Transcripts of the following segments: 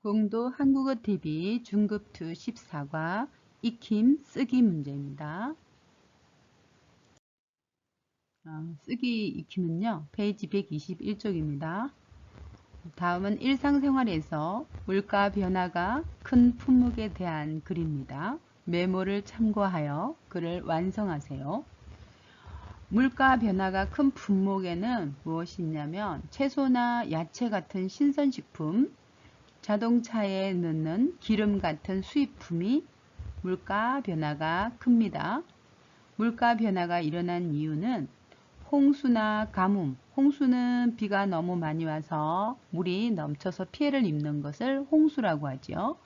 공도 한국어 TV 중급 2 14과 익힘 쓰기 문제입니다. 쓰기 익힘은요. 페이지 121쪽입니다. 다음은 일상생활에서 물가 변화가 큰 품목에 대한 글입니다. 메모를 참고하여 글을 완성하세요. 물가 변화가 큰 품목에는 무엇이 있냐면 채소나 야채 같은 신선식품, 자동차에 넣는 기름 같은 수입품이 물가 변화가 큽니다. 물가 변화가 일어난 이유는 홍수나 가뭄, 홍수는 비가 너무 많이 와서 물이 넘쳐서 피해를 입는 것을 홍수라고 하죠.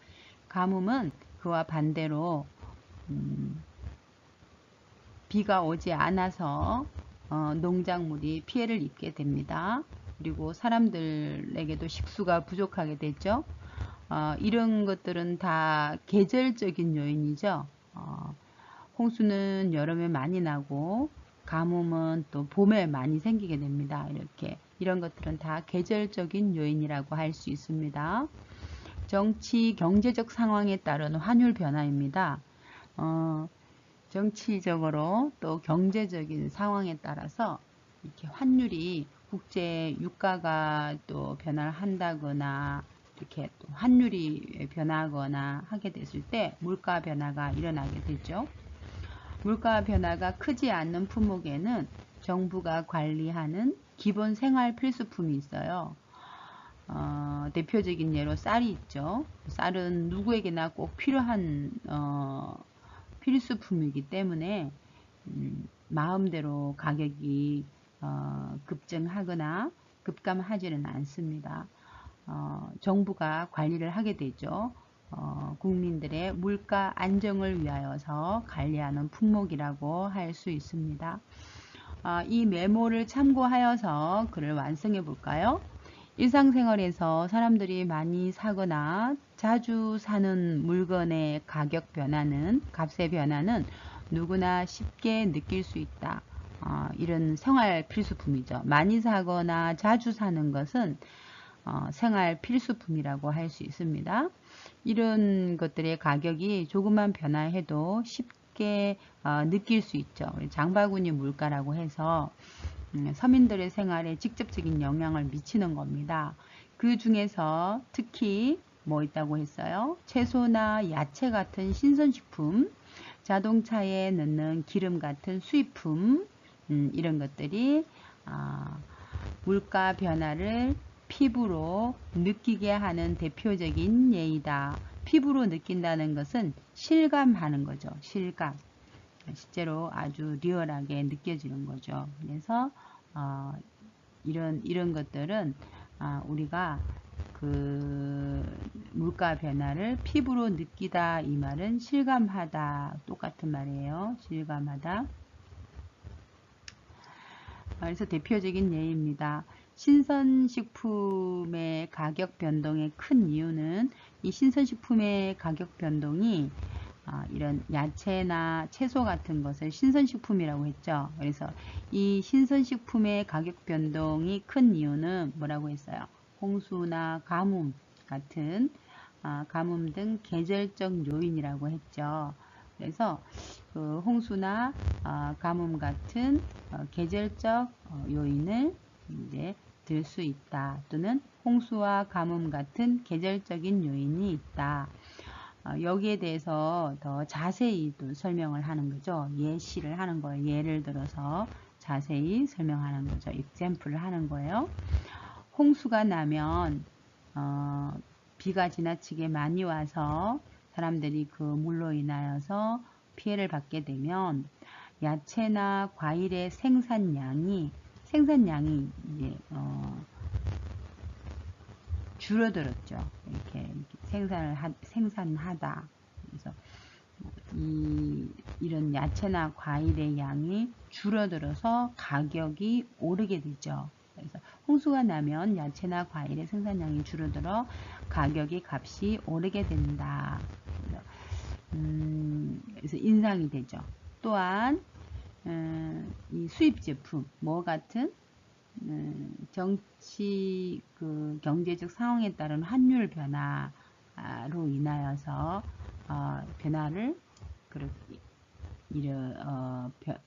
가뭄은 그와 반대로 비가 오지 않아서 농작물이 피해를 입게 됩니다. 그리고 사람들에게도 식수가 부족하게 되죠. 이런 것들은 다 계절적인 요인이죠. 홍수는 여름에 많이 나고 가뭄은 또 봄에 많이 생기게 됩니다. 이런 것들은 다 계절적인 요인이라고 할 수 있습니다. 정치, 경제적 상황에 따른 환율 변화입니다. 정치적으로 또 경제적인 상황에 따라서 이렇게 환율이 국제 유가가 또 변화를 한다거나 이렇게 또 환율이 변하거나 하게 됐을 때 물가 변화가 일어나게 되죠. 물가 변화가 크지 않는 품목에는 정부가 관리하는 기본 생활 필수품이 있어요. 대표적인 예로 쌀이 있죠. 쌀은 누구에게나 꼭 필요한 필수품이기 때문에 마음대로 가격이 급증하거나 급감하지는 않습니다. 정부가 관리를 하게 되죠. 국민들의 물가 안정을 위하여서 관리하는 품목이라고 할 수 있습니다. 이 메모를 참고하여서 글을 완성해 볼까요? 일상생활에서 사람들이 많이 사거나 자주 사는 물건의 가격 변화는, 값의 변화는 누구나 쉽게 느낄 수 있다. 이런 생활 필수품이죠. 많이 사거나 자주 사는 것은 생활 필수품이라고 할 수 있습니다. 이런 것들의 가격이 조금만 변화해도 쉽게 느낄 수 있죠. 장바구니 물가라고 해서 서민들의 생활에 직접적인 영향을 미치는 겁니다. 그 중에서 특히 뭐 있다고 했어요? 채소나 야채 같은 신선식품, 자동차에 넣는 기름 같은 수입품, 이런 것들이 물가 변화를 피부로 느끼게 하는 대표적인 예이다. 피부로 느낀다는 것은 실감하는 거죠. 실감. 실제로 아주 리얼하게 느껴지는 거죠. 그래서 이런 것들은 우리가 그 물가 변화를 피부로 느끼다 이 말은 실감하다 똑같은 말이에요. 실감하다. 그래서 대표적인 예입니다. 신선식품의 가격 변동의 큰 이유는 이 신선식품의 가격 변동이 이런 야채나 채소 같은 것을 신선식품이라고 했죠. 그래서 이 신선식품의 가격 변동이 큰 이유는 뭐라고 했어요? 홍수나 가뭄 같은 가뭄 등 계절적 요인이라고 했죠. 그래서 그 홍수나 가뭄 같은 계절적 요인을 이제 들 수 있다. 또는 홍수와 가뭄 같은 계절적인 요인이 있다. 여기에 대해서 더 자세히 또 설명을 하는 거죠. 예시를 하는 거예요. 예를 들어서 자세히 설명하는 거죠. example을 하는 거예요. 홍수가 나면 비가 지나치게 많이 와서 사람들이 그 물로 인하여서 피해를 받게 되면 야채나 과일의 생산량이 이제 줄어들었죠. 이렇게 생산하다. 그래서 이런 야채나 과일의 양이 줄어들어서 가격이 오르게 되죠. 그래서 홍수가 나면 야채나 과일의 생산량이 줄어들어 값이 오르게 된다. 그래서 인상이 되죠. 또한 이 수입 제품, 뭐 같은 정치 그 경제적 상황에 따른 환율 변화로 인하여서 변화를 그렇게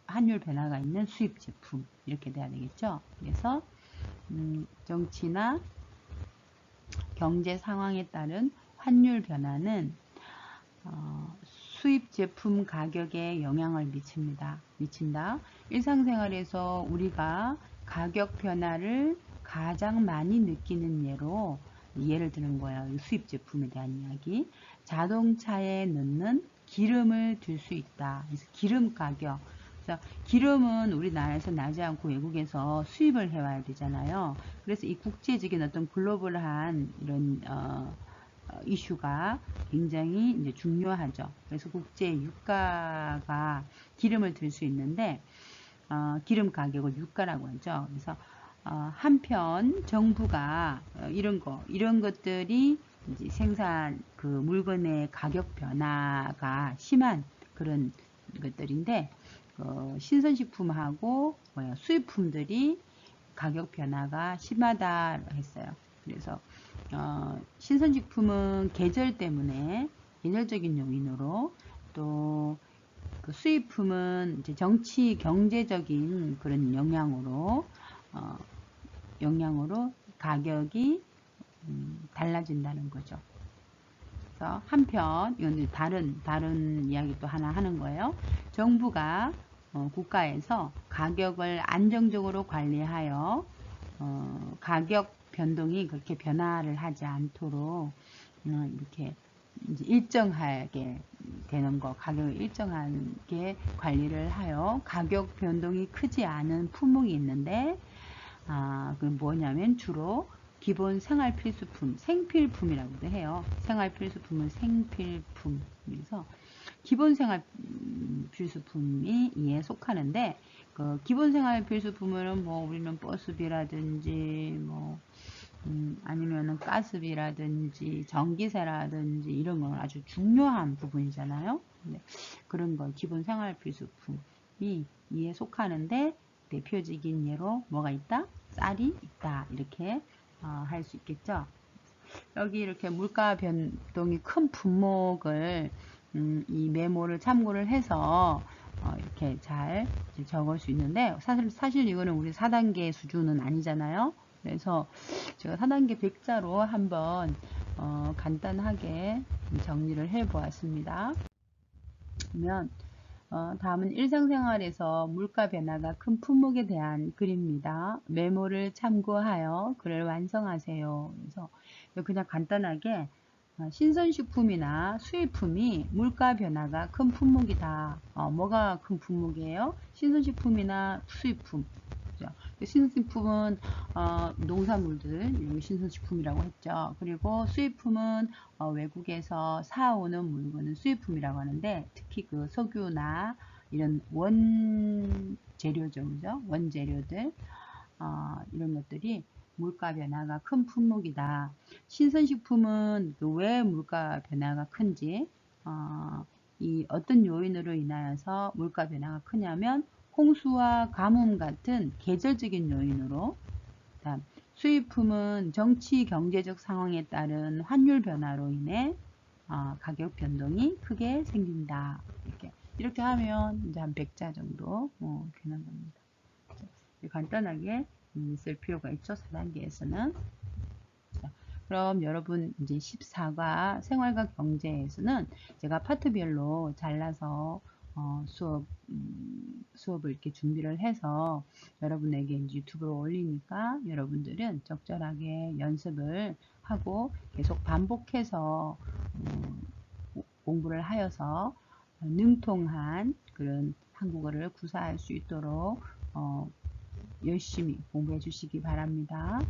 환율 변화가 있는 수입 제품 이렇게 돼야 되겠죠. 그래서 정치나 경제 상황에 따른 환율 변화는 수입 제품 가격에 영향을 미친다. 일상생활에서 우리가 가격 변화를 가장 많이 느끼는 예를 드는 거예요. 수입 제품에 대한 이야기. 자동차에 넣는 기름을 들 수 있다. 그래서 기름 가격. 그래서 기름은 우리나라에서 나지 않고 외국에서 수입을 해와야 되잖아요. 그래서 이 국제적인 어떤 글로벌한 이런 이슈가 굉장히 이제 중요하죠. 그래서 국제 유가가 기름을 들 수 있는데 기름 가격을 유가라고 하죠. 그래서 한편 정부가 이런 것들이 이제 생산 그 물건의 가격 변화가 심한 그런 것들인데 신선식품하고 수입품들이 가격 변화가 심하다 했어요. 그래서 신선식품은 계절 때문에 계절적인 요인으로 또 그 수입품은 이제 정치 경제적인 그런 영향으로 가격이 달라진다는 거죠. 그래서 한편 이건 다른 이야기 또 하나 하는 거예요. 정부가 국가에서 가격을 안정적으로 관리하여 가격 변동이 그렇게 변화를 하지 않도록 이렇게 이제 일정하게 되는 거, 가격을 일정하게 관리를 하여 가격 변동이 크지 않은 품목이 있는데 그 뭐냐면 주로 기본 생활 필수품, 생필품이라고도 해요. 생활 필수품은 생필품. 그래서 기본 생활 필수품이 이에 속하는데 그 기본 생활 필수품은 뭐 우리는 버스비라든지 뭐 아니면은 가스비라든지 전기세라든지 이런 건 아주 중요한 부분이잖아요. 그런 거 기본 생활 필수품이 이에 속하는데 대표적인 예로 뭐가 있다? 쌀이 있다. 이렇게 할 수 있겠죠. 여기 이렇게 물가 변동이 큰 품목을 이 메모를 참고를 해서 이렇게 잘 적을 수 있는데 사실 이거는 우리 4단계 수준은 아니잖아요. 그래서 제가 4단계 백자로 한번 간단하게 정리를 해 보았습니다. 그러면 다음은 일상생활에서 물가 변화가 큰 품목에 대한 글입니다. 메모를 참고하여 글을 완성하세요. 그래서 그냥 간단하게 신선식품이나 수입품이 물가 변화가 큰 품목이다. 뭐가 큰 품목이에요? 신선식품이나 수입품. 그죠? 신선식품은 농산물들, 신선식품이라고 했죠. 그리고 수입품은 외국에서 사오는 물건은 수입품이라고 하는데 특히 그 석유나 이런 원재료죠. 그죠? 원재료들 이런 것들이 물가 변화가 큰 품목이다. 신선식품은 왜 물가 변화가 큰지 이 어떤 요인으로 인하여서 물가 변화가 크냐면 홍수와 가뭄 같은 계절적인 요인으로 수입품은 정치 경제적 상황에 따른 환율 변화로 인해 가격 변동이 크게 생긴다. 이렇게 하면 이제 한 100자 정도 되는 겁니다. 간단하게 쓸 필요가 있죠. 4단계에서는. 그럼 여러분 이제 14과 생활과 경제에서는 제가 파트별로 잘라서 수업을 이렇게 준비를 해서 여러분에게 이제 유튜브로 올리니까 여러분들은 적절하게 연습을 하고 계속 반복해서 공부를 하여서 능통한 그런 한국어를 구사할 수 있도록 열심히 공부해 주시기 바랍니다.